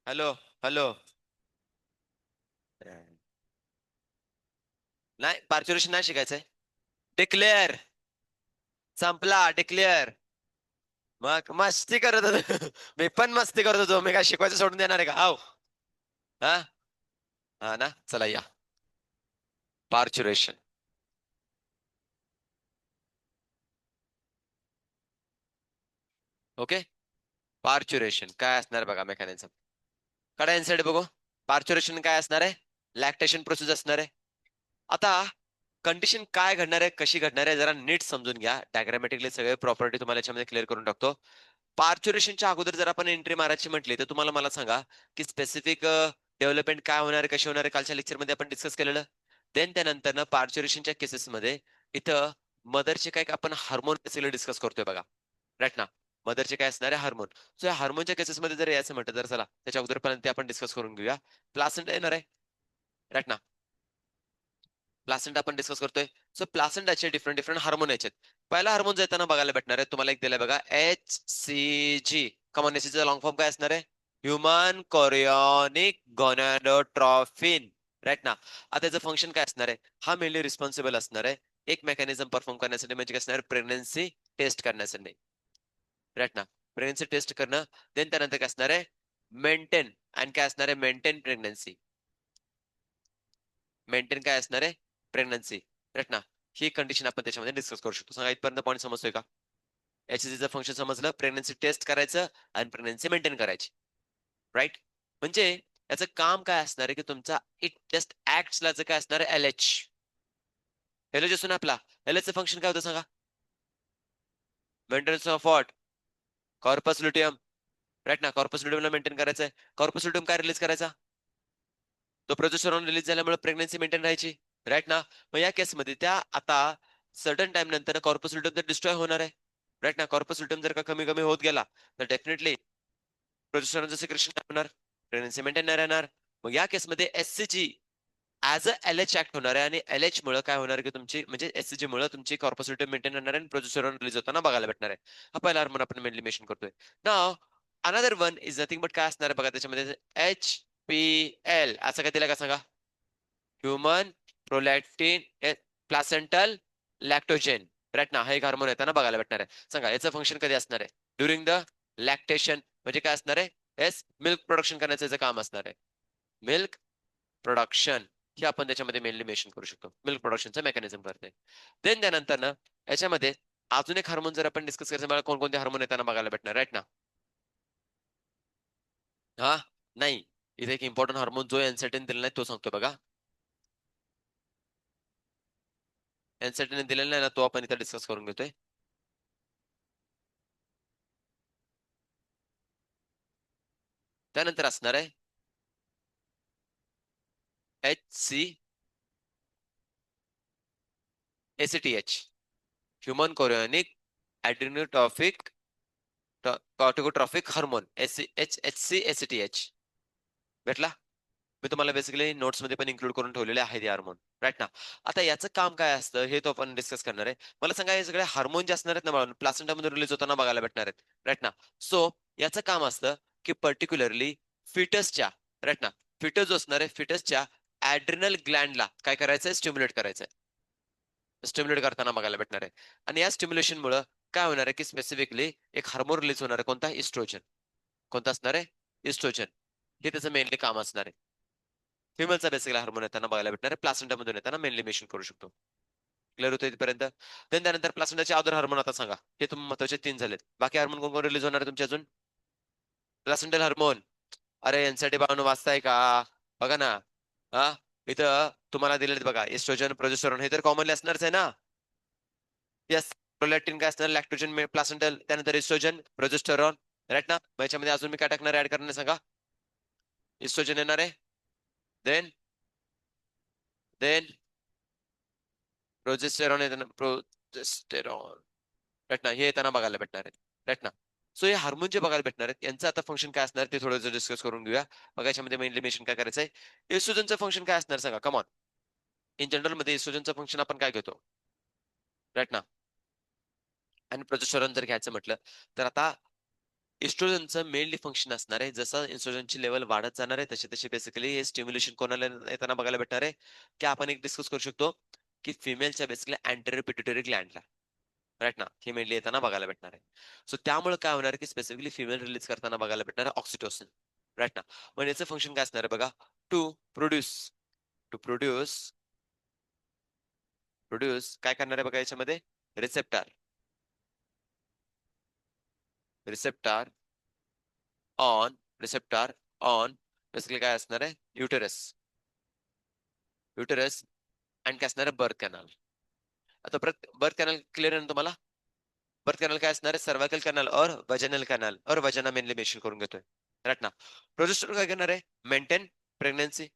Hello. Hello. नाही, पार्च्युरेशन नाही शिकायचंय. Declare. संपला डिक्लेअर. मग मस्ती करत होतो. मी पण मस्ती करत होतो. मी काय शिकवायचं सोडून देणार आहे का? आव. हा. हा ना, चला या. पार्च्युरेशन. ओके. पार्च्युरेशन काय असणार बघा मेकॅनिझम. कडा इन्साइड बघू. पार्च्युरेशन काय असणार आहे? लॅक्टेशन प्रोसेस असणार आहे. आता कंडिशन काय घडणार आहे, कशी घडणार आहे, जरा नीट समजून घ्या. डायग्रामॅटिकली सगळे प्रॉपर्टी तुम्हाला याच्यामध्ये क्लिअर करून टाकतो. पार्च्युरेशनच्या अगोदर जर आपण एंट्री मारायची म्हटली तर तुम्हाला मला सांगा की स्पेसिफिक डेव्हलपमेंट काय होणार आहे, कशी होणार आहे, कालच्या लेक्चरमध्ये आपण डिस्कस केलेलं. देन त्यानंतर पार्च्युरेशनच्या केसेसमध्ये इथं मदरचे काय आपण हार्मोन बेसिकली डिस्कस करतोय बघा. राईट ना. मदरचे काय असणार आहे हार्मोन. सो या हार्मोनच्या केसेसमध्ये जर यायचं म्हटलं तर चला त्याच्या अगोदरपर्यंत आपण डिस्कस करून घेऊया. प्लासेंटा येणार आहे. राईट ना. प्लासेंटा आपण डिस्कस करतोय. सो प्लासेंटाचे डिफरंट डिफरंट हार्मोन यायचे. पहिला हार्मोन येताना बघायला भेटणार आहे तुम्हाला, एक दिलाय बघा HCG. कमॉन, एसीचा लॉंग फॉर्म काय असणार आहे? Human chorionic गॉनॅडोट्रॉफिन. राईट ना. आता त्याचं फंक्शन काय असणार आहे? हा मेनली रिस्पॉन्सिबल असणार आहे एक मेकॅनिझम परफॉर्म करण्यासाठी, म्हणजे काय असणार? प्रेग्नन्सी टेस्ट करण्यासाठी. राईट ना. प्रेग्नन्सी टेस्ट करणं. देन त्यानंतर काय असणार आहे? मेंटेन. आणि काय असणार आहे? Maintain pregnancy. मेंटेन काय असणार आहे? प्रेग्नन्सी. राईट ना. ही कंडिशन आपण त्याच्यामध्ये डिस्कस करू शकतो. सांगा इथपर्यंत पॉईंट समजतोय का? HCGचं फंक्शन समजलं. प्रेग्नन्सी टेस्ट करायचं आणि प्रेग्नन्सी मेंटेन करायची. राईट. म्हणजे याचं काम काय असणार आहे की तुमचा इट जस्ट ऍक्ट ला काय असणार आहे? LH. LH असून आपला LH चं फंक्शन काय होतं सांगा? Maintenance of what? Corpus luteum. Right ना. कॉर्पस लुटियमला मेंटेन करायचंय. कॉर्पस लुटियम काय रिलीज करायचा? तो प्रोजेस्टेरॉन रिलीज झाल्यामुळे प्रेग्नन्सी मेंटेन राहायची. राईट ना. मग या केसमध्ये त्या आता सर्टन टाइम नंतर कॉर्पस लुटियम तर डिस्ट्रॉय होणार आहे. राईट ना. कॉर्पस लुटियम जर का कमी कमी होत गेला तर डेफिनेटली प्रोजेस्टेरॉनचं सिक्रेशन काय होणार? प्रेग्नन्सी मेंटेन नाही राहणार. मग या केसमध्ये SCG as a LH act होणार आहे आणि LH मुळे काय होणार की तुमची म्हणजे SCG मुळे तुमची कॉर्पस लुटियम मेंटेन राहणार आहे आणि प्रोजेस्टेरॉन रिलीज होताना बघायला भेटणार आहे. हा पहिला हार्मोन आपण मेनली मेन्शन करतोय. नाव another one is nothing but काय असणार आहे बघा त्याच्यामध्ये? HPL. असं काय दिलं का सांगा? Human prolactin placental lactogen. Right ना. हा एक हार्मोन येताना बघायला भेटणार आहे. सांगा याचं फंक्शन कधी असणार आहे? During the lactation. म्हणजे काय असणार आहे? येस, मिल्क प्रोडक्शन करण्याचं याचं काम असणार आहे. मिल्क प्रोडक्शन हे आपण त्याच्यामध्ये मेनली मेन्शन करू शकतो. मिल्क प्रोडक्शनचं मेकॅनिझम करते. देन त्यानंतर ना याच्यामध्ये अजून एक हार्मोन जर आपण डिस्कस करायचं मला कोणकोणते हार्मोन येताना बघायला भेटणार? राईट ना. हा. नाही, इथे एक इम्पॉर्टंट हार्मोन जो एन्सर्टेन दिलेला नाही तो सांगतो बघा. एन्सर्टेन दिलेला नाही ना, तो आपण इथे डिस्कस करून घेतोय. त्यानंतर असणार आहे HCACTH. Human chorionic adrenotrophic corticotrophic hormone. HCACTH भेटला. मी तुम्हाला बेसिकली नोट्स मध्ये पण इन्क्लूड करून ठेवलेले आहेत हे हार्मोन. राईट ना. आता याचं काम काय असतं हे तो आपण डिस्कस करणार आहे. मला सांगा हे सगळे हार्मोन जे असणार आहेत ना मला प्लासेंटामध्ये रिलीज होताना बघायला भेटणार आहेत. राईट ना. सो याचं काम असतं की पर्टिक्युलरली फिटसच्या, राईट ना, फिटस जो असणार आहे फिटसच्या ऍड्रिनल ग्लँडला काय करायचंय? स्टिम्युलेट करायचंय. स्टिम्युलेट करताना बघायला भेटणार आहे. आणि या स्टिम्युलेशन मुळे काय होणार आहे की स्पेसिफिकली एक हार्मोन रिलीज होणार आहे. कोणता? इस्ट्रोजन. कोणता असणार आहे? इस्ट्रोजन. हे त्याचं मेनली काम असणार आहे. फिमेलचा बेसिकली हार्मोन येताना बघायला भेटणार आहे. प्लासेंटा मधून येताना मेनली मेन्शन करू शकतो. क्लिअर होतो इथपर्यंत? देन त्यानंतर प्लासेंटाचे अदर हार्मोन आता सांगा. हे तुम्ही महत्वाचे 3 झालेत. बाकी हार्मोन कोण कोण रिलीज होणार आहे तुमचे अजून? Placental hormone. अरे एनसाठी बाळांनो वाचताय का? बघा ना. हा. इथं तुम्हाला दिलेत बघा एस्ट्रोजन प्रोजेस्टेरॉन हे तर कॉमनली असणारच आहे ना. यस. प्रोलॅक्टिन काय असणार? लॅक्टोजन प्लासेंटल. त्यानंतर एस्ट्रोजन प्रोजेस्टेरॉन. राईट ना. मग याच्यामध्ये अजून मी काय टाकणार ऍड करणार सांगा? एस्ट्रोजन येणार आहे. देन देन प्रोजेस्टेरॉन येताना प्रोजेस्टेरॉन. राईट ना. हे येताना बघायला भेटणार आहे. राईट ना. सो हे हार्मोन जे बघायला भेटणार आहेत यांचं आता फंक्शन काय असणार ते थोडं डिस्कस करून घेऊया. बघा याच्यामध्ये मेनली मेन्शन काय करायचंय? एस्ट्रोजनचं फंक्शन काय असणार सांगा? कमॉन. इन जनरल मध्ये एस्ट्रोजनचं फंक्शन आपण काय घेतो? राईट ना. आणि प्रोजेस्टेरॉन जर घ्यायचं म्हटलं तर आता इस्ट्रोजनचं मेनली फंक्शन असणार आहे, जसं इस्ट्रोजनची लेवल वाढत जाणार आहे तसे तसे बेसिकली हे स्टिम्युलेशन कोणाला येताना बघायला भेटणार आहे, की आपण एक डिस्कस करू शकतो की फिमेलच्या बेसिकली अँटेरियर पिट्युटरी ग्लँडला, राईट ना, हे मेनली येताना बघायला भेटणार आहे. सो त्यामुळे काय होणार की स्पेसिफिकली फिमेल रिलीज करताना बघायला भेटणार आहे ऑक्सिटोसिन, राईट ना. पण याचं फंक्शन काय असणार आहे बघा, to produce to produce produce काय करणार आहे बघा याच्यामध्ये, receptor receptor receptor on basically काय असणार आहे, युटेरस युटेरस आणि काय असणार आहे, बर्थ कॅनल. आता बर्थ कॅनल क्लिअर आहे ना तुम्हाला? बर्थ कॅनल काय असणार आहे, सर्वायकल कॅनल और वजनल कॅनल और वजना मेनली मेन्शन करून घेतोय, राईट ना. प्रोजेस्टेरॉन काय करणार आहे, मेंटेन प्रेग्नन्सी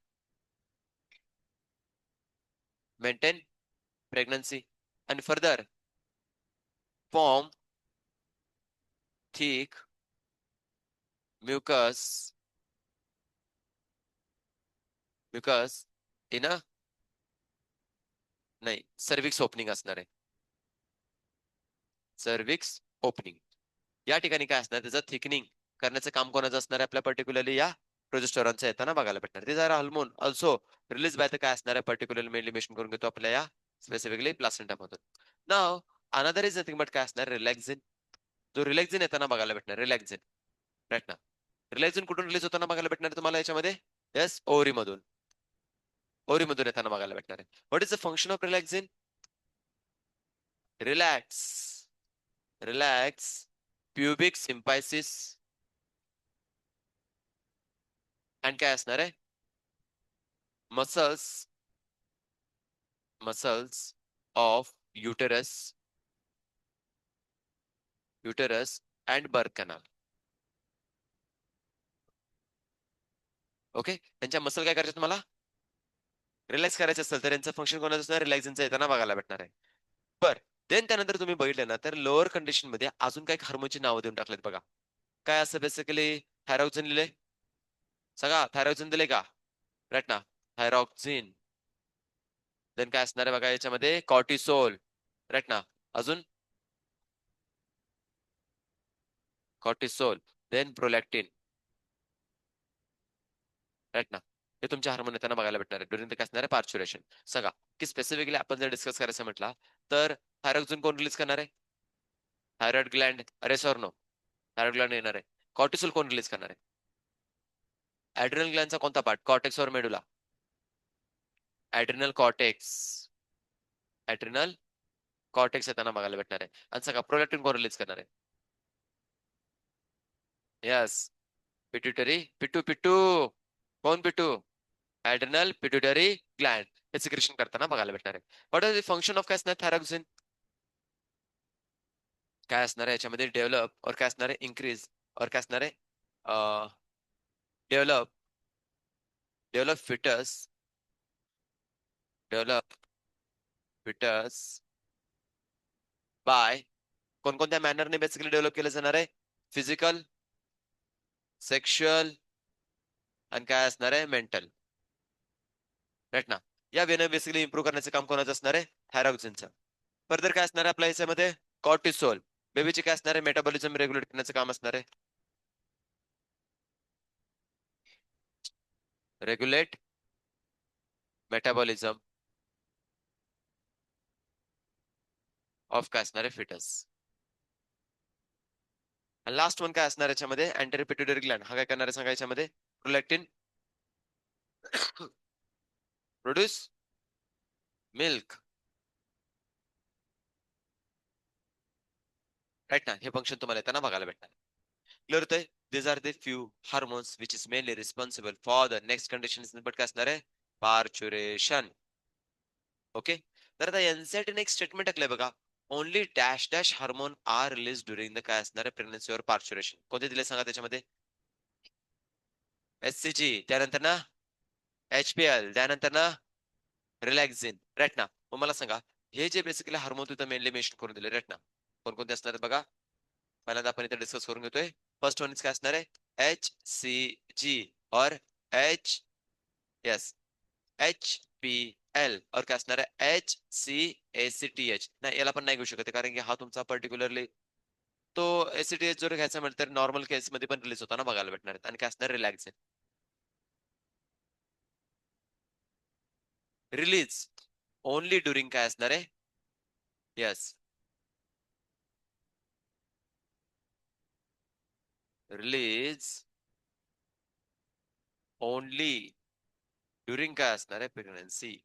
मेंटेन प्रेग्नन्सी आणि further form thick mucus mucus in a नाही सर्विक्स ओपनिंग असणार आहे, सर्विक्स ओपनिंग. या ठिकाणी काय असणार, त्याचं थिकनिंग करण्याचं काम कोणाचं असणार आहे, आपल्या पर्टिक्युलरली या प्रोजेस्टेरॉनचं येताना बघायला भेटणार. ते जरा हार्मोन ऑल्सो रिलीज बाय काय असणार आहे, पर्टिक्युलरली मेनली मेन्शन करून घेतो आपल्या या स्पेसिफिकली प्लासेंटा मधून. नाव अनदर इज नथिंग बट काय असणार, रिलॅक्झिन. जो रिलॅक्झिन येताना बघायला भेटणार, रिलॅक्झिन, राईट ना. रिलॅक्झिन कुठून रिलीज होताना बघायला भेटणार तुम्हाला याच्यामध्ये, येस ओव्हरी मधून, ओव्हरी मधून येताना बघायला भेटणार आहे. What is the function of relaxin, relax relax pubic symphysis आणि काय असणार आहे, muscles muscles of uterus and birth canal. Okay, त्यांच्या मसल काय करायचे तुम्हाला, रिलॅक्स करायचं असेल तर यांचं फंक्शन कोणाचं असणार, रिलॅक्सिंगचं येताना बघायला भेटणार आहे. बर, देन त्यानंतर तुम्ही बघितलं ना तर लोअर कंडिशन मध्ये अजून काही हार्मोनची नावं देऊन टाकलेत बघा. काय असं बेसिकली, थायरॉक्सिन लिहिले, सगळा थायरॉक्सिन दिले का, राईट ना, थायरॉक्सिन. देन काय असणार आहे बघा याच्यामध्ये, कॉर्टिसोल, राईट ना. अजून कॉर्टिसोल, देन प्रोलॅक्टिन, राईट ना. हे तुमच्या हार्मोन येताना बघायला भेटणार आहे ड्युरिंग काय असणार आहे, पार्च्युरेशन. सगळा की स्पेसिफिकली आपण जर डिस्कस करायचं म्हटलं तर थायरॉक्सिन कोण रिलीज करणार आहे, थायरॉइड ग्लँड, अरे सर नो, थायरॉइड ग्लँड येणार आहे. कॉर्टिसोल कोण रिलीज करणार आहे, ऍड्रिनल ग्लँडचा कोणता पार्ट, कॉर्टेक्स और मेडुला, ऍड्रिनल कॉर्टेक्स, ऍड्रिनल कॉर्टेक्स येताना बघायला भेटणार आहे. आणि सगळा प्रोलॅक्टिन कोण रिलीज करणार आहे, यस पिट्युटरी, पिट्टू पिट्टू, कोण पिट्टू, ऍड्रिनल पिट्युटरी ग्लँड, हे सिक्रेशन करताना बघायला भेटणार आहे. What is the function of काय असणार, थायरॉक्सिन काय असणार आहे याच्यामध्ये, डेव्हलप और काय असणार आहे, इन्क्रीज और काय असणार आहे, develop develop foetus develop foetus by, कोणकोणत्या मॅनरने बेसिकली डेव्हलप केलं जाणार आहे, फिजिकल, सेक्शुअल आणि काय असणार आहे, मेंटल, राईट ना. या वेने बेसिकली इम्प्रूव्ह करण्याचं काम कोणाचं असणार आहे, थायरॉक्सिनचं. फर्दर काय असणार आहे आपल्या याच्यामध्ये, कॉर्टिसोल, बेबीचे काय असणार आहे, मेटाबॉलिझम रेग्युलेट करण्याचं काम असणार आहे, रेग्युलेट मेटाबॉलिझम ऑफ काय असणार आहे, फिटस. लास्ट वन काय असणार याच्यामध्ये, अँटेरियर पिट्युटरी ग्लँड, हा काय करणार आहे सांगा याच्यामध्ये, प्रोलॅक्टिन प्रोड्यूस मिल्क, राईट ना. हे फंक्शन तुम्हाला येताना बघायला भेटणार. क्लिअर होतंय, these are the few hormones which is mainly responsible for the next conditions, but काय असणार आहे, पार्च्युरेशन. ओके, तर आता एनसीईआरटीने एक स्टेटमेंट टाकलंय बघा, only dash dash hormone are release during the काय असणार आहे, प्रेग्नन्सी और पार्च्युरेशन. कोणते दिले सांगा त्याच्यामध्ये, एससीजी, त्यानंतर ना एचपीएल, त्यानंतर ना रिलॅक्झिन, राईट ना. मग मला सांगा, हे जे बेसिकली हार्मोन तिथं मेनली मेन्शन करून दिले, राईट ना, कोणकोणते असणार आहेत बघा. पहिल्यांदा आपण इथे डिस्कस करून घेतोय. फर्स्ट वन काय असणार आहे, एच सी जी और H, yes, H P L और काय असणार आहे, एच सी ए सी टी एच. नाही, याला पण नाही घेऊ शकत कारण की हा तुमचा पर्टिक्युलरली तो एसीटीएच जर घ्यायचा म्हटलं तर नॉर्मल केसमध्ये पण रिलीज होताना बघायला भेटणार आहेत. आणि काय असणार रिलॅक्सेन रिलीज ओनली ड्युरिंग काय असणार आहे यस रिलीज ओनली ड्युरिंग काय असणार आहे प्रेग्नन्सी.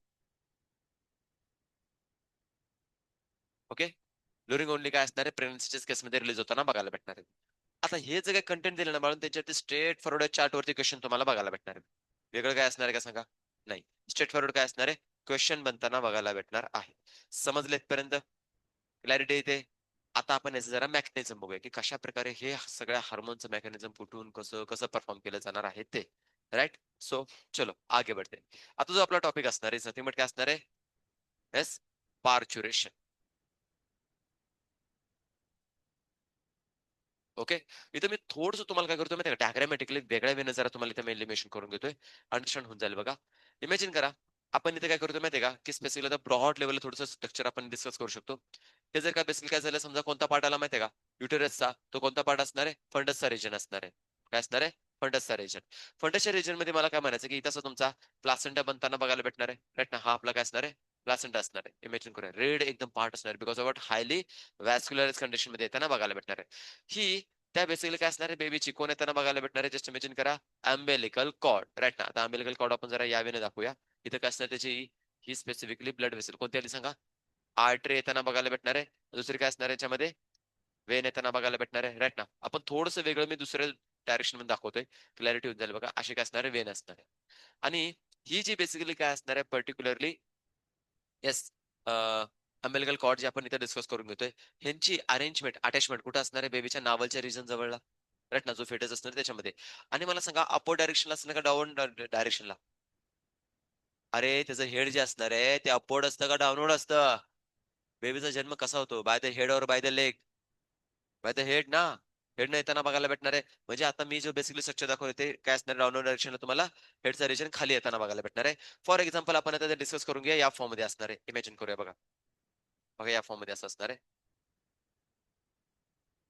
ओके ड्युरिंग ओनली काय असणार आहे प्रेग्नन्सीच्या केसमध्ये रिलीज होताना बघायला भेटणार आहे. आता हे जे काही कंटेंट दिलं ना म्हणून त्याच्यावरती स्ट्रेट फॉरवर्ड चार्ट वरती क्वेश्चन तुम्हाला बघायला भेटणार आहे. वेगळं काय असणार आहे का सांगा. नाही स्ट्रेट फॉरवर्ड काय असणार आहे क्वेश्चन बनताना बघायला भेटणार आहे. समजले इथपर्यंत क्लॅरिटी येते. आता आपण याचं जरा मेकॅनिझम बघूया की कशा प्रकारे हे सगळ्या हार्मोनचं मेकॅनिझम कुठून कसं कसं परफॉर्म केलं जाणार आहे ते. राईट सो चलो आगे बढ़ते. आता जो आपला टॉपिक असणार आहे सती काय असणार आहे येस पार्च्युरेशन. ओके इथं मी थोडंसं तुम्हाला काय करतोय माहिती का डायग्रामॅटिकली वेगळ्या वेळेने जरा तुम्हाला इथं मेन्शन करून घेतोय. अंडरस्टँड होऊन जाईल बघा. इमॅजिन करा आपण इथे काय करतोय माहितीये का की स्पेसिफिकली आता ब्रॉड लेवलला थोडंसं स्ट्रक्चर आपण डिस्कस करू शकतो. हे जर का बेसिकली काय झालं समजा कोणता पार्ट आला माहितीये का युटेरसचा तो कोणता पार्ट असणार आहे फंडसचा रिजन असणार आहे. काय असणार आहे फंडसचा रिजन. फंडसच्या रिजन मध्ये मला काय म्हणायचं की इथं तुमचा प्लासेंटा बनताना बघायला भेटणार आहे राईट ना. हा आपला काय असणार आहे प्लासेंटा असणार आहे. इमॅजिन करूया रेड एकदम पार्ट असणार आहे बिकॉज ऑफ हायली वॅस्क्युलर कंडिशन मध्ये येताना बघायला भेटणार आहे. ही त्या बेसिकली काय असणार आहे बेबीची कोण येताना बघायला भेटणार आहे जस्ट इमेजिन करा अम्बेलिकल कॉर्ड राईट ना. आता अम्बेलिकल कॉर्ड आपण जरा यावेने दाखवूया. इथं काय असणार त्याची ही स्पेसिफिकली ब्लड वेसल कोणती आली सांगा आर्टरी येताना बघायला भेटणार आहे. दुसरी काय असणार आहे याच्यामध्ये वेन येताना बघायला भेटणार आहे राईट ना. आपण थोडंसं वेगळं मी दुसऱ्या डायरेक्शन मध्ये दाखवतोय क्लॅरिटी होऊन जाईल बघा. अशी काय असणार आहे वेन असणार आहे. आणि ही जी बेसिकली काय असणार आहे पर्टिक्युलरली येस अम्बेलिकल कॉर्ड जे आपण इथे डिस्कस करून घेतोय ह्यांची अरेंजमेंट अटॅचमेंट कुठं असणार आहे बेबीच्या नावलच्या रिजन जवळला राईट ना जो फेटस असणार त्याच्यामध्ये. आणि मला सांगा अपर डायरेक्शनला असणार का डाऊन डायरेक्शनला. अरे त्याचं हेड जे असणार आहे ते अपवर्ड असतं का डाऊनवर्ड असतं. बेबीचा जन्म कसा होतो बाय द हेड और by the leg by the head ना. हेड न येताना बघायला भेटणार आहे. म्हणजे आता मी जो बेसिकली स्ट्रक्चर दाखवतो ते काय असणार डाऊनवर्ड डायरेक्शनला तुम्हाला हेडचा रिजन खाली येताना बघायला भेटणार आहे. फॉर एक्झाम्पल आपण आता डिस्कस करून घ्या या फॉर्म मध्ये असणार आहे. इमॅजिन करूया बघा. बघा या फॉर्म मध्ये असं असणार आहे.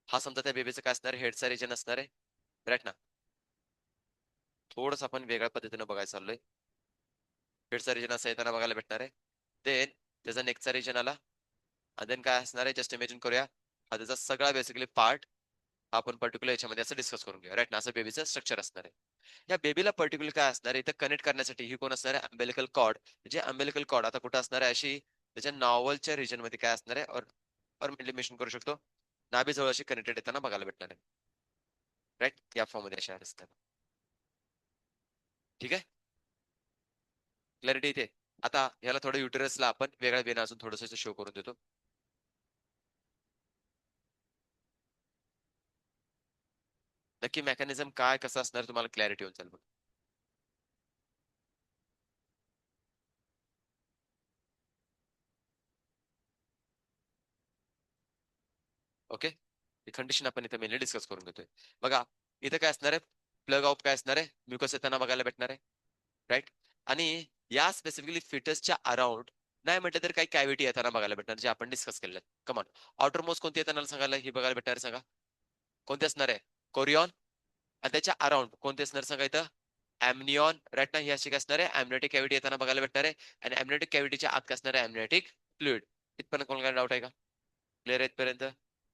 हा समजा त्या बेबीचं काय असणार हेडचा रिजन असणार आहे राईट ना. थोडस आपण वेगळ्या पद्धतीने बघायला चाललोय. हेडचा रिजन असं येताना बघायला भेटणार आहे. देन त्याचा नेकचा रिजन आला आणि देन काय असणार आहे जस्ट इमॅजिन करूया हा त्याचा सगळा बेसिकली पार्ट आपण पर्टिक्युलर याच्यामध्ये असं डिस्कस करून घेऊया राईट ना. असं बेबीचं स्ट्रक्चर असणार आहे. या बेबीला पर्टिक्युलर काय असणार आहे इथं कनेक्ट करण्यासाठी ही कोण असणार आहे अम्बेलिकल कॉर्ड. जे अम्बेलिकल कॉर्ड आता कुठं असणार आहे अशी त्याच्या नॉवलच्या रिजन मध्ये काय असणार आहे और मेन्शन करू शकतो नाभीजवळ अशी कनेक्टेड येताना बघायला भेटणार आहे राईट. या फॉर्म मध्ये अशा असतात. ठीक आहे क्लॅरिटी इथे. आता याला थोडं युटेरसला आपण वेगळ्या वेना अजून थोडंसं शो करून देतो. नक्की मेकॅनिझम काय कसं असणार तुम्हाला क्लॅरिटी होऊन जाईल. ओके ही कंडिशन आपण इथे मेनली डिस्कस करून घेतोय. बघा इथे काय असणार आहे प्लग ऑफ काय असणार आहे म्युकस येताना बघायला भेटणार आहे राईट. आणि या स्पेसिफिकली फिटसच्या अराउंड नाही म्हटलं तर काही कॅव्हिटी येताना बघायला भेटणार जे आपण डिस्कस केलेलं कमान. आउटरमोस्ट कोणती येताना सांगायला ही बघायला भेटणार सांगा कोणते असणार आहे कोरियॉन. आणि त्याच्या अराउंड कोणते असणार सांगा इथं एमनियॉन राईट ना. ही अशी काय असणार आहे एमनेटिक कॅव्हिटी येताना बघायला भेटणार आहे. आणि एमनेटिक कॅव्हिटीच्या आत काय असणार आहे एमनेटिक फ्लुइड. इथपर्यंत कोणाला डाऊट आहे का क्लिअर आहे इथपर्यंत.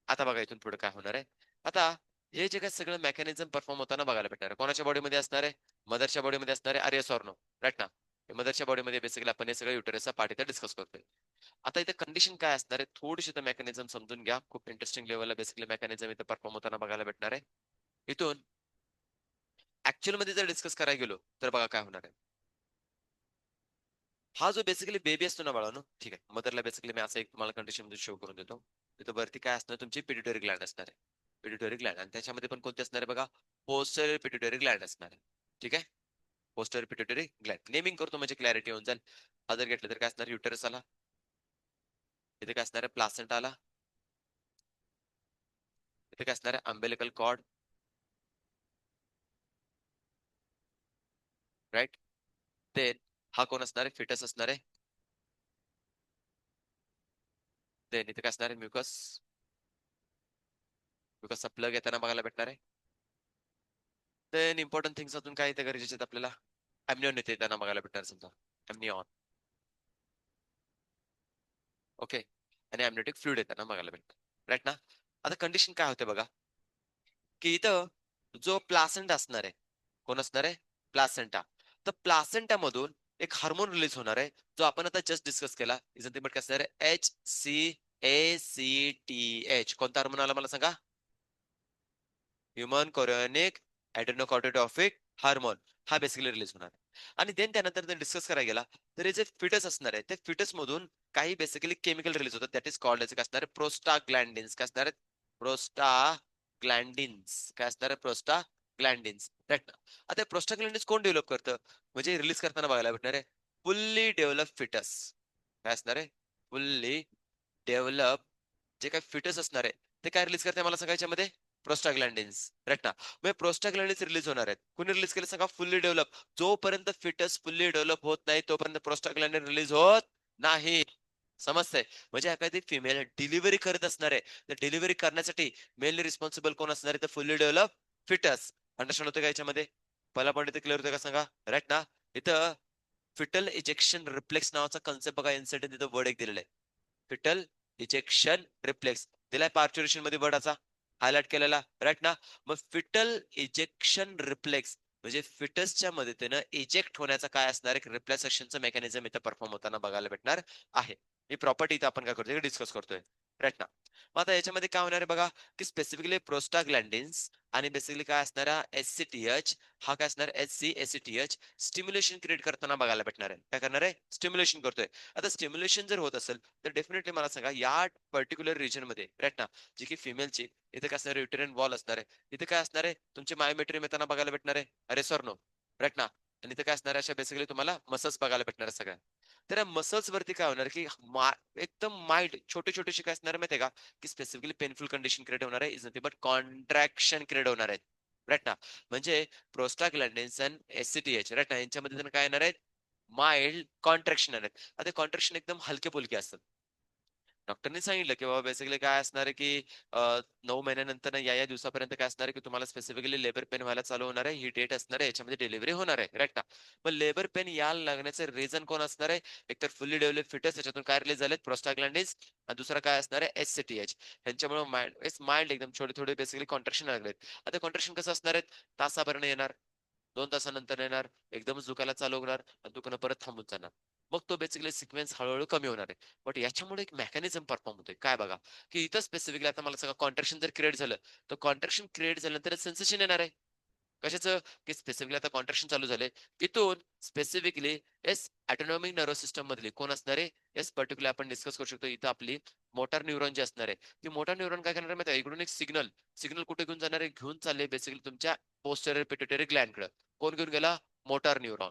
आता बघा इथून पुढे काय होणार आहे. आता हे जे काही सगळं मेकॅनिझम परफॉर्म होताना बघायला भेटणार आहे कोणाच्या बॉडीमध्ये असणार आहे मदरच्या बॉडीमध्ये असणार आहे अरे सॉर नो राईट ना. मदरच्या बॉडीमध्ये बेसिकली आपण हे सगळं युटेरसचा पार्ट इथे डिस्कस करतोय. आता इथे कंडिशन काय असणार आहे थोडीशी मेकॅनिझम समजून घ्या. खूप इंटरेस्टिंग लेवलला बेसिकली मेकॅनिझम इथे परफॉर्म होताना बघायला भेटणार आहे. इथून ऍक्च्युअल मध्ये जर डिस्कस करायला गेलो तर बघा काय होणार आहे. हा जो बेसिकली बेबी असतो ना बाळानो ठीक आहे मदरला बेसिकली मी असं एक तुम्हाला कंडिशन मध्ये शो करून देतो. तिथं वरती काय असणार तुमची पिट्युटरी ग्लँड असणार आहे. पिट्युटरी ग्लँड आणि त्याच्यामध्ये पण कोणते असणार आहे बघा पोस्टर पिट्युटरी ग्लँड असणार आहे. ठीक आहे पोस्टर पिट्युटरी ग्लँड नेमिंग करतो म्हणजे क्लॅरिटी होऊन जाईल. हा जर घेतलं तर काय असणार युटरस आला. इथे काय असणार आहे प्लासेंटा आला. इथे काय असणार आहे अम्बेलिकल कॉर्ड राईट. देन हा कोण असणार आहे फिटस असणार आहे. देन इथे काय असणार आहे म्युकस बिकॉज प्लग येताना बघायला भेटणार आहे. देन इम्पॉर्टंट थिंग्स अजून काय इथे गरजेचे आहेत आपल्याला. अॅम्निओन येते त्यांना बघायला भेटणार समजा, अॅम्निओन. ओके. आणि अॅम्निओटिक फ्लुइड येताना बघायला भेटणार, राईट ना. आता कंडिशन काय होते बघा, की इथं जो प्लासेंटा असणार आहे, कोण असणार आहे, प्लासेंटा. तर प्लासेंटा मधून एक हार्मोन रिलीज होणार आहे, जो आपण आता जस्ट डिस्कस केला. इज काय असणार आहे, HCACTH. कोणता हार्मोन आला मला सांगा, ह्युमन कोरियोनिक ऍड्रेनोकॉर्टिकॉटिक हार्मोन. हा बेसिकली रिलीज होणार आहे. आणि देन त्यानंतर जर डिस्कस करायला गेला तर हे जे फिटस असणार आहे, त्या फिटस मधून काही बेसिकली केमिकल रिलीज होतात. दॅट इज कॉल्ड काय असणार आहे, प्रोस्टाग्लॅन्डिन्स. काय असणार आहे, प्रोस्टाग्लॅन्डिन्स. काय असणार आहे, प्रोस्टाग्लॅन्डिन्स, राईट ना. आता प्रोस्टाग्लॅन्डिन्स कोण डेव्हलप करतं, म्हणजे रिलीज करताना बघायला भेटणार आहे, फुल्ली डेव्हलप फिटस. काय असणार आहे, फुल्ली डेव्हलप जे काही फिटस असणार आहे ते काय रिलीज करते मला सांगायच्या मध्ये, प्रोस्टाग्लॅन्डिन्स, राईट ना. मग प्रोस्टाग्लॅन्डिन्स रिलीज होणार आहेत. कुणी रिलीज केलं सांगा, फुल्ली डेव्हलप. जोपर्यंत फिटस फुल्ली डेव्हलप होत नाही तोपर्यंत प्रोस्टाग्लॅन्डिन रिलीज होत नाही. समजतंय. म्हणजे एखादी फिमेल डिलिव्हरी करत असणार आहे, तर डिलिव्हरी करण्यासाठी मेनली रिस्पॉन्सिबल कोण असणार आहे, तर फुल्ली डेव्हलप फिटस. अंडरस्टँड होतं का याच्यामध्ये, पहिला पॉईंट इथे क्लिअर होतं का सांगा, राईट ना. इथं फिटल इजेक्शन रिफ्लेक्स नावाचा कन्सेप्ट बघा, इन्सर्ट तिथं वर्ड एक दिलेला आहे, फिटल इजेक्शन रिफ्लेक्स दिलाय पार्च्युरेशन मध्ये वर्डाचा, हायलाइट केलेला, राईट ना. मग फिटल इजेक्शन रिफ्लेक्स म्हणजे फिटसच्या मदतीनं इजेक्ट होण्याचा काय असणार, एक रिफ्लेक्सेशनचं मेकॅनिझम इथं परफॉर्म होताना बघायला भेटणार आहे. ही प्रॉपर्टी इथं आपण काय करतोय, डिस्कस करतोय, राईट ना. मग आता याच्यामध्ये काय होणार आहे बघा, की स्पेसिफिकली प्रोस्टाग्लॅन्डिन्स आणि बेसिकली काय असणार, HCTH. हा काय असणार, HCACTH स्टिम्युलेशन क्रिएट करताना बघायला भेटणार आहे. काय करणार आहे, स्टिम्युलेशन करतोय. आता स्टिम्युलेशन जर होत असेल तर डेफिनेटली मला सांगा, या पर्टिक्युलर रिजन मध्ये, राईट ना, जी की फिमेलची इथे काय असणार, युटेरियन वॉल असणार आहे. इथे काय असणार आहे, तुमचे मायोमेट्रियम येताना बघायला भेटणार आहे, अरे सर नो, राईट ना. आणि इथे काय असणार आहे, अशा बेसिकली तुम्हाला मसल्स बघायला भेटणार आहे सगळ्या. तर या मसल्स वरती काय होणार, की एकदम माइल्ड छोटे छोटेसे काय असणार माहितीये का, की स्पेसिफिकली पेनफुल कंडिशन क्रिएट होणार आहे, is nothing but contraction create होणार आहे, राईट ना. म्हणजे प्रोस्टाग्लॅन्डिन्स आणि HCTH, राईट ना, यांच्यामध्ये काय येणार आहेत, माइल्ड कॉन्ट्रॅक्शन आहेत. आता कॉन्ट्रॅक्शन एकदम हलके फुलके असतात. डॉक्टरने सांगितलं की बाबा बेसिकली काय असणार आहे, की 9 महिन्यानंतर या दिवसापर्यंत काय असणार आहे, की तुम्हाला स्पेसिफिकली लेबर पेन व्हायला चालू होणार आहे, ही डेट असणार आहे, याच्यामध्ये डिलिव्हरी होणार आहे, राईट ना. मग लेबर पेन यायला लागण्याचे रिझन कोण असणार आहे, एकतर फुल्ली डेव्हलप फिटस, त्याच्यातून काय रिलीज झालेत, प्रोस्टाग्लॅन्डिन्स. आणि दुसरा काय असणार आहे, HCTH. ह्यांच्यामुळे माइल्ड एकदम थोडे थोडे बेसिकली कॉन्ट्रॅक्शन लागलेत. आता कॉन्ट्रॅक्शन कसं असणार आहेत, तासाभराने येणार, 2 तासानंतर येणार, एकदमच दुखायला चालू होणार आणि दुखणं परत थांबून जाणार. मग तो बेसिकली सिक्वेन्स हळूहळू कमी होणार आहे. बट याच्यामुळे एक मेकॅनिझम परफॉर्म होतोय, काय बघा, की इथं स्पेसिफिकली आता मला सगळं कॉन्ट्रॅक्शन जर क्रिएट झालं, तर कॉन्ट्रॅक्शन क्रिएट झाल्यानंतर सेन्सेशन येणार आहे. कशाचं, की स्पेसिफिकली आता कॉन्ट्रॅक्शन चालू झाले, इथून specifically S autonomic nervous system मधली कोण असणार आहे, एस पर्टिक्युलर आपण डिस्कस करू शकतो. इथं आपली मोटार न्यूरॉन जे असणार आहे, ती मोटार न्यूरॉन काय करणार माहिती, इकडून एक सिग्नल सिग्नल कुठे घेऊन जाणार आहे, घेऊन चालले बेसिकली तुमच्या पोस्टेरियर पिट्युटरी ग्लॅन्डकडे. कोण घेऊन गेला, मोटार न्यूरॉन.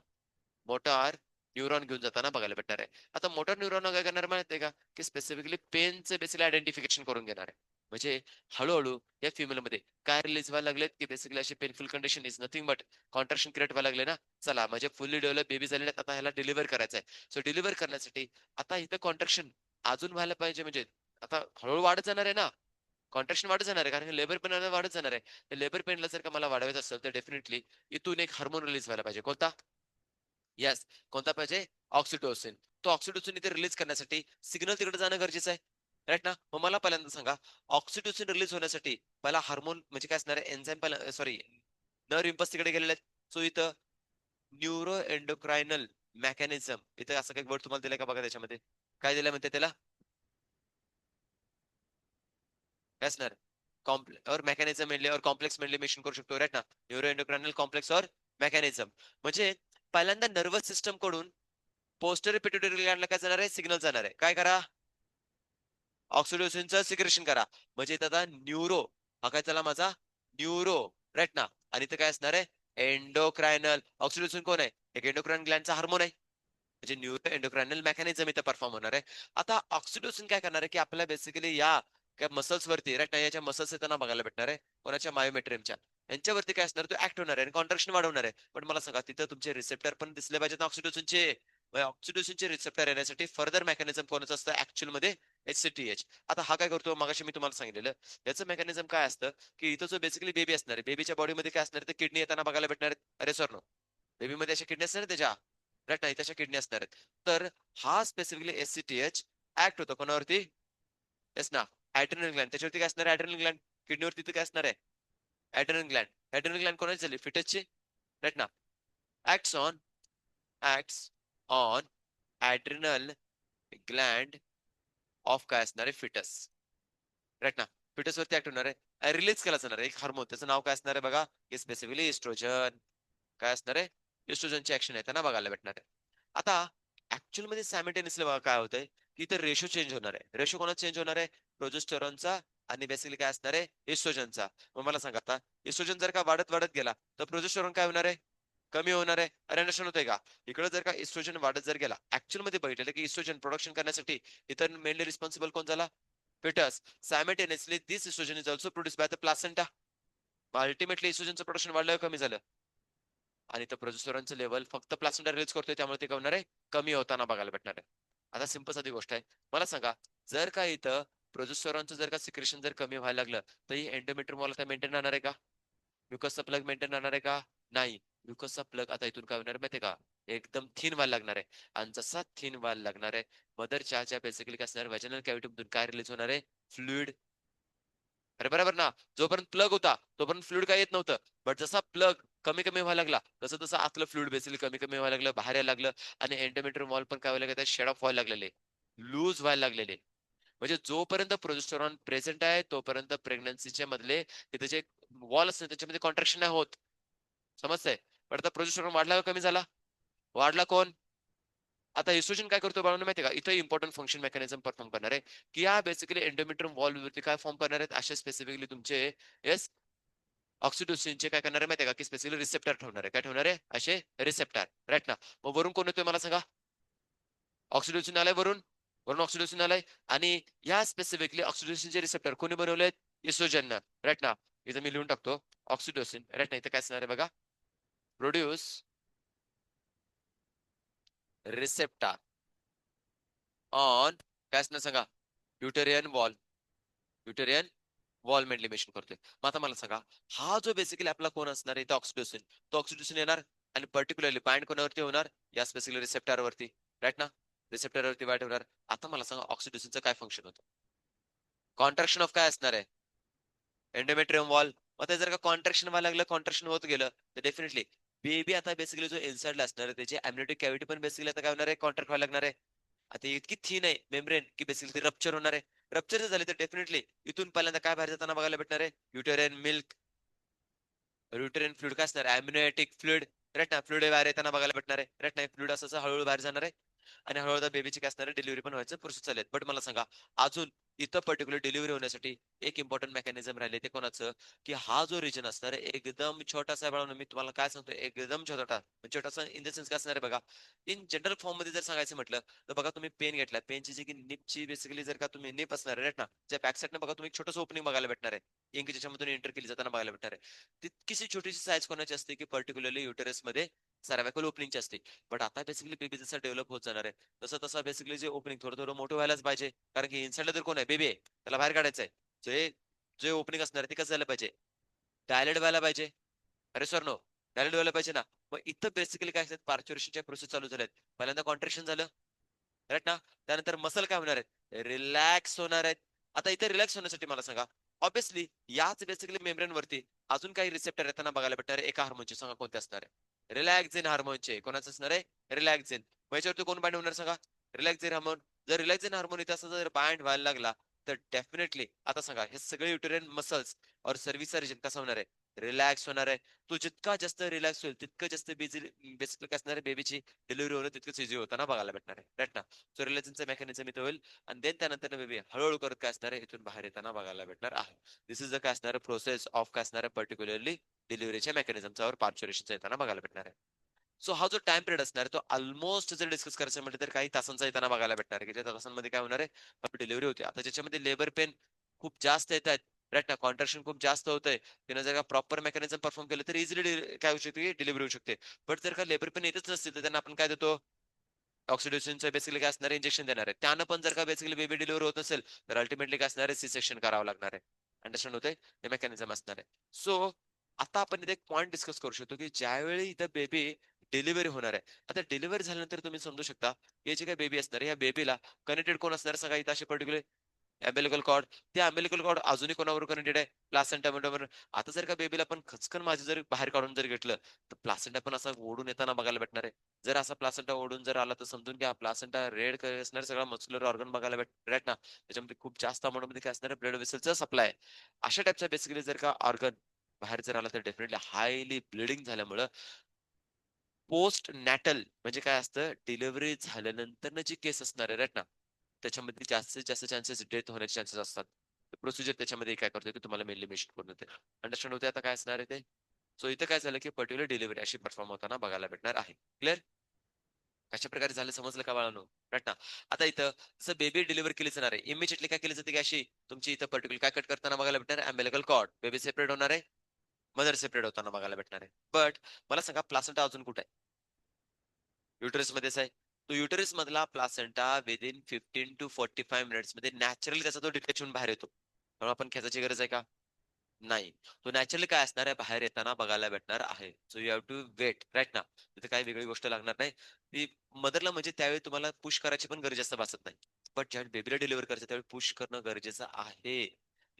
मोटार न्यूरॉन घेऊन जाताना बघायला भेटणार आहे. आता मोटार न्यूरॉन काय करणार माहिती आहे का, की स्पेसिफिकली पेनचे बेसिकली आयडेंटिफिकेशन करून घेणार आहे. म्हणजे हळूहळू या फिमेलमध्ये काय रिलीज व्हायला लागलेत, की बेसिकली अशी painful condition is nothing but contraction create व्हायला लागले ना. चला म्हणजे फुल्ली डेव्हलप बेबी झालेले आहेत, आता ह्याला डिलिव्हर करायचं आहे. सो डिलिव्हर करण्यासाठी आता इथं कॉन्ट्रॅक्शन अजून व्हायला पाहिजे, म्हणजे आता हळूहळू वाढत जाणार आहे ना, कॉन्ट्रॅक्शन वाढत जाणार आहे, कारण लेबर पेन वाढत जाणार आहे. लेबर पेनला जर का मला वाढवायचं असेल तर डेफिनेटली इथून एक हार्मोन रिलीज व्हायला पाहिजे. कोणता, येस, कोणता पाहिजे, ऑक्सिटोसिन. तो ऑक्सिटोसिन इथे रिलीज करण्यासाठी सिग्नल तिकडे जाणं गरजेचं आहे, राईट ना. मग मला पहिल्यांदा सांगा, ऑक्सिटोसिन रिलीज होण्यासाठी पहिला हार्मोन म्हणजे काय असणार आहे, एन्झाइम पहिला, सॉरी, नर्व इम्पल्स तिकडे गेलेले आहेत. सो इथं न्यूरो एंडोक्रायनल मेकॅनिझम, इथं असं काही वर्ड तुम्हाला दिलाय का बघा, त्याच्यामध्ये काय दिलंय म्हणते त्याला, काय असणार, और मेकॅनिझम मेनली और कॉम्प्लेक्स मेनली मेन्शन करू शकतो, राईट ना. न्यूरो एंडोक्रायनल कॉम्प्लेक्स और मेकॅनिझम. म्हणजे पहिल्यांदा नर्वस सिस्टम कडून पोस्टर पिट्युटरी ग्लॅंडला काय जाणार आहे, सिग्नल जाणार आहे, काय करा, ऑक्सिडोसिनचं सिक्रेशन करा. म्हणजे इथं आता न्यूरो, हा काय त्याला माझा न्यूरो, राईट ना. आणि इथं काय असणार आहे, एंडोक्रायनल. ऑक्सिडोसिन कोण आहे, एक एंडोक्राइन ग्लॅंडचा हार्मोन आहे. म्हणजे न्यूरो एंडोक्रायनल मेकॅनिझम इथं परफॉर्म होणार आहे. आता ऑक्सिडोसिन काय करणार आहे, की आपल्याला बेसिकली या काय मसल्स वरती, राईट ना, याच्या मसल्स येताना बघायला भेटणार आहे, कोणाच्या मायोमेट्रियमच्या, यांच्यावरती काय असणार, तो ऍक्ट होणार आहे आणि कॉन्ट्रॅक्शन वाढवणार आहे. पण मला सांगा, तिथं तुमचे रिसेप्टर पण दिसले पाहिजेत ऑक्सिडोसिनचे. ऑक्सिडोसिनचे रिसेप्टर येण्यासाठी फर्दर मेकॅनिझम कोणाचं असतं ऍक्च्युअल मध्ये, HCTH. आता हा काय करतो, मगाशी मी तुम्हाला सांगितलेलं याचं मेकॅनिझम काय असतं, की इथं जो बेसिकली बेबी असणार आहे, बेबीच्या बॉडीमध्ये काय असणार आहे, किडनी येताना बघायला भेटणार आहेत. अरे सर नो, बेबीमध्ये अशा किडनी असणार आहेत त्याच्या, राईट नाही तशा किडनी असणार आहेत. तर हा स्पेसिफिकली HCTH ऍक्ट होतो कोणावरती, येस ना, ऍड्रेनल ग्लॅन्ड. त्याच्यावरती काय असणार आहे, ऍड्रेनल ग्लॅन्ड. किडनीवरती काय असणार आहे, ऍड्रेनल ग्लॅन्ड. ऍड्रेनल ग्लॅन्ड कोणाची झाली, फिटसची, राईट ना. Acts on acts on adrenal gland of काय असणार आहे, फिटस, राईट ना. फिटस वरती ऍक्ट होणार आहे, रिलीज केला जाणार आहे एक हार्मोन, त्याचं नाव काय असणार आहे बघा, हे स्पेसिफिकली इस्ट्रोजन. काय असणार आहे, इस्ट्रोजनची ऍक्शन आहे त्यांना बघायला भेटणार आहे. आता ऍक्च्युअल मध्ये सायमल्टेनियसली बघा काय होतंय, की इथं रेशो चेंज होणार आहे. रेशो कोणाचा चेंज होणार आहे, प्रोजेस्टेरॉनचा आणि बेसिकली काय असणार आहे, इस्ट्रोजनचा. मग मला सांगा आता, इस्ट्रोजन जर का वाढत वाढत गेला तर प्रोजेस्टेरॉन काय होणार आहे, कमी होणार आहे. अरे अंडरस्टँड होतंय का, इकडे जर का इस्ट्रोजन वाढत जर गेला, ऍक्च्युअल मध्ये बघितलं की इस्ट्रोजन प्रोडक्शन करण्यासाठी इथं मेनली रिस्पॉन्सिबल कोण झाला, fetus. Simultaneously, this estrogen is also produced by the placenta. Ultimately इस्ट्रोजनचं प्रोडक्शन वाढलं कमी झालं, आणि तर प्रोजेस्टेरॉनचं लेवल फक्त प्लासेंटा रिलीज करतोय, त्यामुळे ते काय होणार आहे, कमी होताना बघायला भेटणार आहे. आता सिंपल साधी गोष्ट आहे, मला सांगा, जर का इथं प्रोजेस्टेरॉनचं जर का सिक्रेशन जर कमी व्हायला लागलं, तर ही एंडोमेट्रियम वॉल आता मेंटेन राहणार आहे का, म्युकसचा प्लग मेंटेन राहणार आहे का, नाही. म्युकसचा प्लग आता इथून काय होणार माहितीये का, एकदम थिन व्हायला लागणार आहे. आणि जसा थिन व्हायला लागणार आहे, मदरच्या ज्या बेसिकली काय असणार, व्हॅजिनल कॅव्हिटीमधून काय रिलीज होणार आहे, फ्लुइड. अरे बरोबर ना, जोपर्यंत प्लग होता तोपर्यंत फ्लुइड काय येत नव्हतं. बट जसा प्लग कमी कमी व्हायला लागला, तसं तसं आतलं फ्लुइड बेसिकली कमी कमी व्हायला लागलं, बाहेर यायला लागलं. आणि एंडोमेट्रियम वॉल पण काय व्हायला लागलं, शेड ऑफ व्हायला लागलेले, लूज व्हायला लागलेले. म्हणजे जोपर्यंत प्रोजेस्टेरॉन प्रेझेंट आहे तोपर्यंत प्रेग्नन्सीच्या मधले तिथे जे वॉल असते त्याच्यामध्ये कॉन्ट्रॅक्शन नाही होत, समजतंय. पण आता प्रोजेस्टेरॉन वाढला का कमी झाला, वाढला कोण, आता इस्ट्रोजन काय करतो बाळांनो माहितीये का, इथं इम्पॉर्टंट फंक्शन मेकॅनिझम परफॉर्म करणार आहे, की या बेसिकली एंडोमेट्रियम वॉल वरती काय फॉर्म करणार आहेत, असे स्पेसिफिकली तुमचे येस ऑक्सिटोसिनचे काय करणार आहे माहितीये का, की स्पेसिफिकली रिसेप्टर ठेवणार आहे. काय ठेवणार आहे, असे रिसेप्टर, राईट ना. मग वरून कोण येतोय मला सांगा, ऑक्सिटोसिन आलाय वरून, वरून ऑक्सिटोसिन आलाय. आणि या स्पेसिफिकली ऑक्सिटोसिनचे रिसेप्टर कोणी बनवलेत, इस्ट्रोजन, राईट ना. इथं मी लिहून टाकतो ऑक्सिटोसिन, राईट ना. इथं काय असणार आहे बघा, प्रोड्यूस रिसेप्टर ऑन काय असणार सांगा, युटेरियन वॉल, युटेरियन वॉल मेंटलिमेशन करतोय. मग आता मला सांगा, हा जो बेसिकली आपला कोण असणार आहे, तो ऑक्सिटोसिन, तो ऑक्सिटोसिन येणार आणि पर्टिक्युलरली बाइंड कोणावरती होणार, या स्पेसिकली रिसेप्टरवरती, राईट ना. रिसेप्टरवरती बाइंड होणार. आता मला सांगा, ऑक्सिटोसिनचं काय फंक्शन होतं, कॉन्ट्रॅक्शन ऑफ काय असणार आहे, एंडोमेट्रियम वॉल. मग ते जर का कॉन्ट्रॅक्शन व्हायला लागलं, कॉन्ट्रॅक्शन होत गेलं, तर डेफिनेटली बेबी आता बेसिकली जो इन्साइडला असणार आहे त्याची अम्युनिटी कॅव्हिटी पण बेसिकली आता काय होणार आहे, कॉन्ट्रॅक्ट व्हायला लागणार आहे. आता इतकी थीन आहे मेम्ब्रेन की बेसिकली ते रप्चर होणार आहे. रप्चर जर झाले तर डेफिनेटली इथून पहिल्यांदा काय बाहेर जाताना बघायला भेटणार आहे, युटेरियन मिल्क, युटेरियन फ्लुइड काय असणार, अम्युनिटिक फ्लुइड, राईट ना. फ्लुइड बाहेर येताना बघायला भेटणार आहे, राईट ना. फ्लुइड असं हळूहळू बाहेर जाणार आहे. आणि हळूहळू बेबीची काय असणार आहे, डिलिव्हरी पण व्हायचं प्रोसेस चालेल. बट मला सांगा, अजून इथं पर्टिक्युलर डिलिव्हरी होण्यासाठी एक इम्पॉर्टंट मेकॅनिझम राहिले, ते कोणाचं, की हा जो रिजन असणार आहे एकदम छोटासा आहे बाळांनो. मी तुम्हाला काय सांगतो, एकदम छोटा, छोटासा इन द सेन्स काय असणार आहे बघा, इन जनरल फॉर्म मध्ये जर सांगायचं म्हटलं तर बघा, तुम्ही पेन घेतला, पेनची जी की निपची बेसिकली जर का तुम्ही निप असणार आहे, राईट ना, ज्या बॅक साईडनं बघा तुम्ही एक छोटंसं ओपनिंग बघायला भेटणार आहे, इंक ज्याच्यामधून एंटर केली जाताना बघायला भेटणार आहे. तितकीशी छोटीशी साईज कोणाची असते, की पर्टिक्युलरली युटेरस मध्ये सर्व्हायकल ओपनिंगची असते. बट आता बेसिकली बेबी जसं डेव्हलप होत जाणार आहे, तसं तसं बेसिकली जे ओपनिंग थोडं थोडं मोठं व्हायलाच पाहिजे. कारण की इनसाइडला तर कोण आहे, बेबी आहे, त्याला बाहेर काढायचं आहे. जे जे ओपनिंग असणार आहे ते कसं झालं पाहिजे, डायलेट व्हायला पाहिजे. अरे सर नो, डायलेट व्हायला पाहिजे ना. मग इथं बेसिकली काय असतात, पार्च्युरेशनच्या प्रोसेस चालू झाल्यात. पहिल्यांदा कॉन्ट्रॅक्शन झालं, राईट ना. त्यानंतर मसल काय होणार आहेत, रिलॅक्स होणार आहेत. आता इथे रिलॅक्स होण्यासाठी मला सांगा, ऑब्विसली याच बेसिकली मेम्ब्रेन वरती अजून काही रिसेप्टर येताना बघायला भेटणार आहे, एका हार्मोनचे सांगा कोणते असणार आहे, रिलॅक्झिन हार्मोनचे. कोणाचं असणार आहे, रिलॅक्झिन. मग याच्यावरती कोण बाइंड होणार सांगा, रिलॅक्झिन हार्मोन. जर रिलॅक्झिन हार्मोन इथे असं जर बाइंड व्हायला लागला, तर डेफिनेटली आता सांगा, हे सगळे युटेरियन मसल्स और सर्व्हिस रिजन कसं होणार आहे, रिलॅक्स होणार आहे. तो जितका जास्त रिलॅक्स होईल तितकं जास्त बिझी बेसिकली काय असणार आहे, बेबीची डिलिव्हरी होणं तितकंच इझी होताना बघायला भेटणार आहे, राईट ना. सो रिलॅक्सनचं मेकॅनिझम इथं होईल. आणि देन त्यानंतर बेबी हळूहळू करत काय असणार आहे, इथून बाहेर येताना बघायला भेटणार आहे. दिस इज द काय असणार प्रोसेस ऑफ काय असणार आहे, पर्टिक्युलरली डिलिव्हरीच्या मेकॅनिझमचा और पार्च्युरेशनचा येताना बघायला भेटणार आहे. सो हा जो टाइम पिरियड असणार आहे तो ऑलमोस्ट जर डिस्कस करायचं म्हटलं तर काही तासांचा येताना बघायला भेटणार आहे, की ज्या तासांमध्ये काय होणार आहे, आपली डिलिव्हरी होते. आता ज्याच्यामध्ये लेबर पेन खूप जास्त येत आहेत, राईट ना, कॉन्ट्रॅक्शन खूप जास्त होतंय, तिने जर का प्रॉपर मेकॅनिझम परफॉर्म केलं तर इझिली काय होऊ शकते, डिलिव्हरी होऊ शकते. बट जर का लेबर पेन येतच नसतील तर त्यांना आपण काय देतो, ऑक्सिडोसिनचं बेसिकली काय असणार आहे, इंजेक्शन देणार आहे. त्यानं पण जर का बेसिकली बेबी डिलिव्हर होत नसेल तर अल्टिमेटली काय असणार आहे, सी सेक्शन करावं लागणार आहे. अंडरस्टँड होते, हे मेकॅनिझम असणार आहे. सो आता आपण इथे एक पॉईंट डिस्कस करू शकतो की ज्यावेळी इथं बेबी डिलिव्हरी होणार आहे, आता डिलिव्हरी झाल्यानंतर तुम्ही समजू शकता हे जे काही बेबी असणार आहे, या बेबीला कनेक्टेड कोण असणार सगळा इथं असे पर्टिक्युलर अम्बिलिकल कॉर्ड. ते अम्बिलिकल कॉर्ड अजूनही कोणावर कनेक्टेड आहे, प्लासेंटा मेडोवर. आता जर का बेबीला पण खचकन माझे जर बाहेर काढून जर घेतलं तर प्लासेंटा पण असा ओढून येताना बघायला भेटणार आहे. जर असा प्लासेंटा ओढून जर आला तर समजून घ्या प्लासेंटा रेड असणार, सगळा मस्क्युलर ऑर्गन बघायला भेटणार ना. त्याच्यामध्ये खूप जास्त अमाऊंट मध्ये काय असणार, ब्लड वेसलचं सप्लाय. अशा टाईपचा बेसिकली जर का ऑर्गन बाहेर जर आला तर डेफिनेटली हायली ब्लिडिंग झाल्यामुळं पोस्ट नॅटल म्हणजे काय असतं, डिलिव्हरी झाल्यानंतर जी केस असणार आहे राईट ना, त्याच्यामध्ये जास्तीत जास्त चान्सेस डेथ होण्याचे चान्सेस असतात. प्रोसिजर त्याच्यामध्ये काय करतोय की तुम्हाला मेनली मेन्शन करून देते. अंडरस्टँड होते आता काय असणार आहे ते. सो इथं काय झालं की पर्टिक्युलर डिलिव्हरी अशी परफॉर्म होताना बघायला भेटणार आहे. क्लिअर? कशा प्रकारे झालं समजलं का बाळांनो? राईट ना. आता इथं जसं बेबी डिलिव्हर केली जाणार आहे, इमिजिएटली काय केली जाते की अशी तुमची इथं पर्टिक्युलर काय कट करताना बघायला भेटणार आहे, अम्बिलिकल कॉर्ड. बेबी सेपरेट होणार आहे, मदर सेपरेट होताना बघायला भेटणार आहे. बट मला सांगा प्लासेंटा अजून कुठे आहे? युटरस मध्येच आहे. तो युटरस मधला प्लासेंटा विदिन 15 टू 45 मिनिट्स मध्ये नॅचरली त्याचा तो डिटॅच होऊन बाहेर येतो. म्हणून आपण खेचायची गरज आहे का? नाही. तो नॅचरली काय असणार आहे, बाहेर येताना बघायला भेटणार आहे. So you have to wait right ना. तिथे काही वेगळी गोष्ट लागणार नाही. ती मदरला म्हणजे त्यावेळी तुम्हाला पुश करायची पण गरज जास्त भासत नाही. बट ज्यावेळी बेबीला डिलिव्हर करायचं त्यावेळी पुश करणं गरजेचं आहे.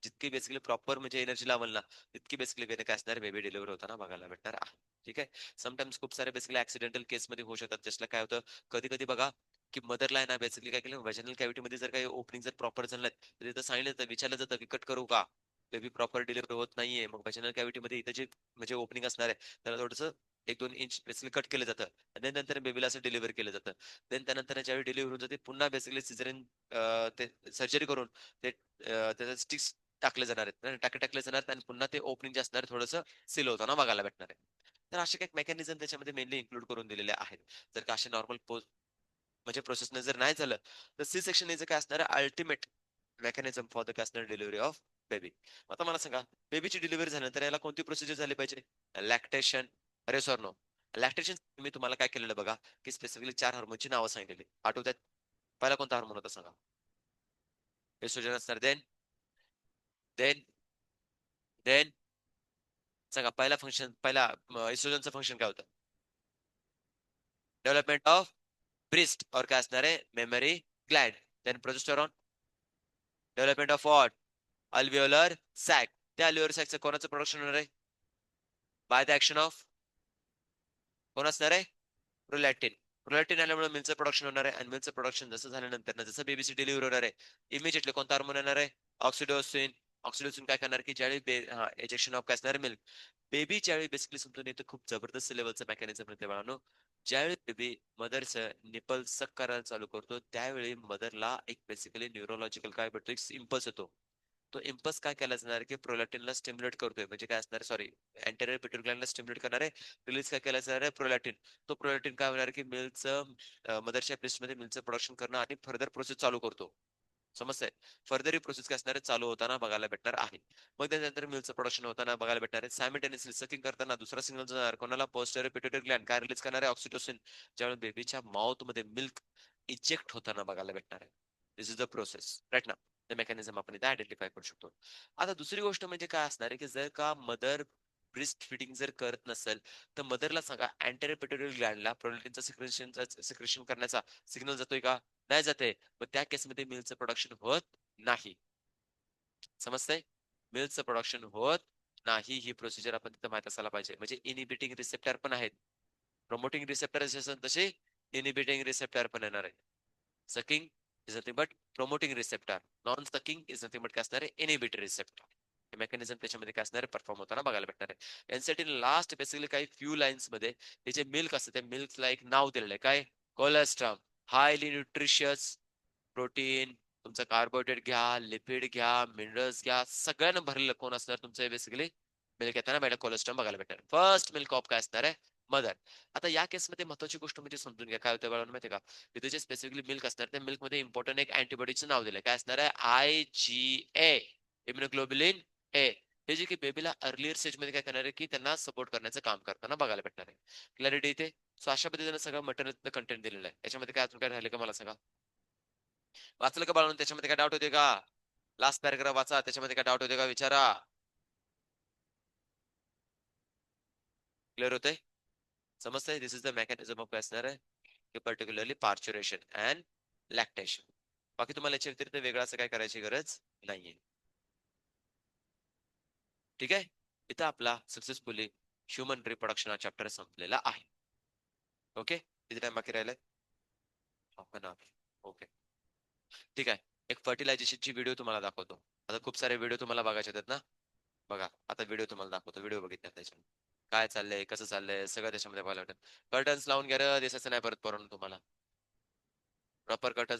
जितकी बेसिकली प्रॉपर म्हणजे एनर्जी लावल ना, तितकी बेसिकली वेने काय असणार, बेबी डिलिव्हर होताना बघायला भेटणार आहे. ठीक आहे. समटाइम्स खूप सारे बेसिकली ऍक्सिडेंटल केसमध्ये होऊ शकतात. जसला काय होतं, कधी-कधी बघा की मदरला आहे ना बेसिकली काय केलं, व्हॅजिनल कॅव्हिटीमध्ये जर काही ओपनिंग जर प्रॉपर झालं तर तिथं सांगितलं जातं, विचारलं जातं की कट करू का? बेबी प्रॉपर डिलिव्हर होत नाहीये. मग व्हॅजिनल कॅव्हिटीमध्ये इथं जे म्हणजे ओपनिंग असणार आहे, त्याला थोडंसं 1-2 इंच बेसिकली कट केलं जातं. आणि नंतर बेबीला असं डिलिव्हर केलं जातं. देन त्यानंतर ज्यावेळी डिलिव्हरी होऊन जाते, पुन्हा बेसिकली सिझेरियन ते सर्जरी करून ते त्याच्या स्टिक्स टाकले जाणार आहेत. टाकले जाणार आहेत आणि पुन्हा ते ओपनिंग जे असणार थोडंसं सील होताना बघायला भेटणार आहे. तर असे काही मेकॅनिझम त्याच्यामध्ये मेनली इन्क्लूड करून दिलेले आहेत. जर का असे नॉर्मल म्हणजे प्रोसेसने जर नाही झालं, तर सी सेक्शन इज काय असणार अल्टिमेट मेकॅनिझम फॉर द काय असणार डिलिव्हरी ऑफ बेबी. आता मला सांगा, बेबीची डिलिव्हरी झाल्यानंतर याला कोणती प्रोसिजर झाली पाहिजे? लॅक्टेशन, अरे सॉर नो. लॅक्टेशन मी तुम्हाला काय केलेलं बघा, की स्पेसिफिकली 4 हार्मोनची नावं सांगितलेली. आठवतात? पहिला कोणता हार्मोन होता सांगा? एस्ट्रोजन असणार. देन देन सांगा पहिला एस्ट्रोजनचं फंक्शन काय होतं? डेव्हलपमेंट ऑफ ब्रिस्ट और काय असणार आहे? Mammary gland. Then progesterone, development of what? Alveolar sac. त्या अल्व्हिओलर सॅकचं कोणाचं प्रोडक्शन होणार आहे? बाय द ऍक्शन ऑफ कोण असणार आहे? प्रोलॅक्टिन. प्रोलॅक्टिन आल्यामुळे मिल्कचं प्रोडक्शन होणार आहे आणि मिल्कचं प्रोडक्शन जसं झाल्यानंतर ना, जसं बेबीची डिलिव्हरी होणार आहे, इमिजिएटली कोणता हार्मोन येणार आहे? ऑक्सिडोसिन. ऑक्सिडोसिन काय करणार की ज्यावेळी एजेक्शन ऑफ काय असणार मिल्क, बेबी ज्यावेळी बेसिकली समजून येतं खूप जबरदस्त लेवलचं मेकॅनिझम येते बाळांनो. ज्यावेळी बेबी मदरचं निपल सक करायला चालू करतो त्यावेळी मदरला एक बेसिकली न्यूरोलॉजिकल काय भेटतो, एक इम्पल्स येतो. तो इम्पल्स काय केला जाणार की प्रोलॅक्टिनला स्टिम्युलेट करतोय, म्हणजे काय असणार, सॉरी, अँटेरियर पिट्युटरी स्टिम्युलेट करणार आहे. रिलीज काय केला जाणार आहे? प्रोलॅक्टिन. तो प्रोलॅक्टिन काय होणार की मिल्कचं मदरच्या मध्ये मिल्कचं प्रोडक्शन करणं आणि फर्दर प्रोसेस चालू करतो. समजतंय? फर्दर ही प्रोसेस काय असणार आहे, चालू होताना बघायला भेटणार आहे. मग त्यानंतर मिल्कचं प्रोडक्शन होताना बघायला भेटणार आहे. सायमल्टेनियसली सकिंग करताना दुसरा सिग्नल जाणार कोणाला? Posterior pituitary Gland. काय रिलीज करणार आहे? ऑक्सिटोसिन. ज्यावेळी बेबीच्या माउथ मध्ये मिल्क इजेक्ट होताना बघायला भेटणार आहे. दिस इज द प्रोसेस राईट ना. ते मेकॅनिझम आपण इथे आयडेंटिफाय करू शकतो. आता दुसरी गोष्ट म्हणजे काय असणार आहे की जर का मदर ब्रेस्ट फिडिंग जर करत नसेल तर मदरला सांगा अँटेरियर पिट्युटरी ग्लँडला प्रोलॅक्टिनचा सिक्रेशन करण्याचा सिग्नल जातोय का? नाही जाते. मग त्या केसमध्ये मिल्कचं प्रोडक्शन होत नाही. समजतंय? मिल्कचं प्रोडक्शन होत नाही. ही प्रोसिजर आपण तिथं माहित असायला पाहिजे. म्हणजे इनिबिटिंग रिसेप्टर पण आहेत. प्रमोटिंग रिसेप्टर जसे तसे इनिबिटिंग रिसेप्टर पण येणार आहे. Sucking is nothing but promoting receptor. Non sucking is nothing but काय असणार आहे? Inhibitory receptor. हे मेकॅनिझम त्याच्यामध्ये काय असणार आहे? परफॉर्म होताना बघायला भेटणार आहे. यासाठी लास्ट बेसिकली काही फ्यू लाईन्स मध्ये हे जे मिल्क असतं त्या मिल्कला एक नाव दिलेलं आहे. काय? कोलेस्ट्रॉल. हायली न्यूट्रिशियस प्रोटीन, तुमचं कार्बोहायड्रेट घ्या, लिपिड घ्या, मिनरल्स घ्या, सगळ्यांना भरलेलं कोण असणार तुमचं बेसिकली मिल्क येताना पहिला कोलेस्ट्रॉल बघायला भेटणार. फर्स्ट मिल्क ऑफ काय असणार आहे? मदर. आता या केसमध्ये महत्वाची गोष्ट म्हणजे समजून घ्या काय होतं बाळांनो माहिती का? तिथे जे स्पेसिफिकली मिल्क असणार त्या मिल्क मध्ये इम्पॉर्टंट एक अँटीबॉडीचं नाव दिलंय. काय असणार आहे? IgA, इम्युनोग्लोबुलिन ए. हे जे की बेबीला अर्लियर स्टेज मध्ये काय करणार आहे की त्यांना सपोर्ट करण्याचं काम करताना बघायला भेटणार आहे. क्लॅरिटी इथे. सो अशा पद्धतीने सगळं मटेरियल कंटेंट दिलेलं आहे. याच्यामध्ये काय अजून काय राहिले का मला सांगा? वाचलं का बाळांनो? त्याच्यामध्ये काय डाऊट होते का? लास्ट पॅराग्राफ वाचा, त्याच्यामध्ये काय डाऊट होते का विचारा. क्लिअर होतंय? समजतंय? दिस इज द मेकॅनिझम ऑफ काय असणार आहे, पर्टिक्युलरली पार्च्युरेशन अँड लॅक्टेशन. बाकी तुम्हाला याच्या व्यतिरिक्त वेगळं असं काय करायची गरज नाहीये. ठीक आहे? इथं आपला सक्सेसफुली ह्युमन रिप्रोडक्शन हा चॅप्टर संपलेला आहे. ओके? किती टाइम बाकी राहिलाय? Half an hour. ओके. ठीक आहे. एक फर्टिलायझेशनची व्हिडिओ तुम्हाला दाखवतो. आता खूप सारे व्हिडिओ तुम्हाला बघायचे आहेत ना? बघा, आता व्हिडिओ तुम्हाला दाखवतो. व्हिडिओ बघितला त्याच्यामध्ये. काय चाललंय, कसं चाललंय, सगळं त्याच्यामध्ये पाहायला भेटेल. कर्टन्स लावून घ्या रे, दिसायचं नाही परत पोरांनो तुम्हाला. Proper curtains